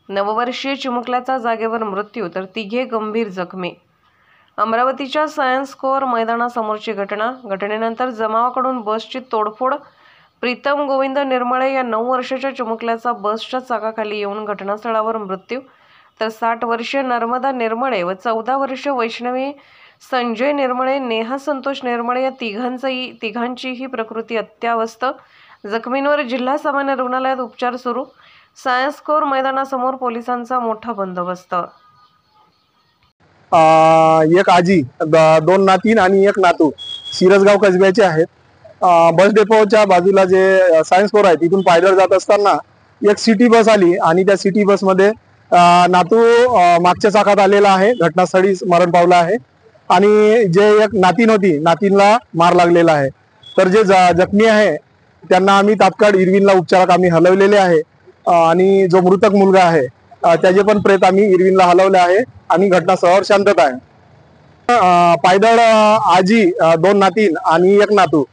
9 वर्षीय चिमुकल्याचा जागेवर मृत्यू तर तिघे गंभीर जखमी। अमरावतीच्या सायन्स कोअर मैदानासमोरची घटनेनंतर जमावाकडून बसची तोडफोड। प्रीतम गोविंद निर्मळे या 9 वर्षाच्या चिमुकल्याचा बसच्या चाकाखाली येऊन घटनास्थळावर मृत्यू तर 60 वर्षीय नर्मदा निर्मळे व 14 वर्षीय वैष्णवी संजय निर्मळे, नेहा संतोष निर्मळे या तिघांचीही प्रकृती अत्यावस्थ। जखमींवर जिल्हा सामान्य रुग्णालयात उपचार सुरू। सायन्स कोअर मैदानासमोर पोलिसांचा मोठा बंदोबस्त। एक आजी, 2 नातीन आणि एक नातू सिरसगाव कसब्याचे आहेत। बस डेपोच्या बाजूला जे सायन्स कोअर आहे तिथून पायदळ जात असताना एक सिटी बस आली आणि त्या सिटी बस मध्ये नातू मागच्या चाकात आलेला आहे, घटनास्थळी मरण पावला आहे आणि जे एक नातीन होती नातीनला मार लागलेला आहे। तर जे जखमी आहे त्यांना आम्ही तात्काळ इरविनला उपचारात आम्ही हलवलेले आहे आणि जो मृतक मुलगा आहे त्याचे पण प्रेत आम्ही इरविनला हलवले आहे आणि घटनास्थळावर शांतता आहे। पायदळ आजी, 2 नातीन आणि एक नातू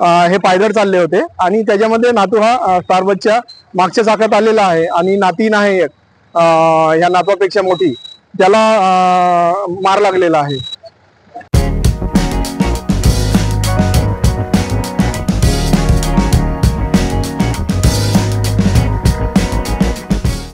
हे पायदळ चालले होते आणि त्याच्यामध्ये नातू हा स्टार बसच्या मागच्या चाकात आलेला आहे आणि नातीन आहे एक या नातवापेक्षा मोठी, त्याला मार लागलेला आहे।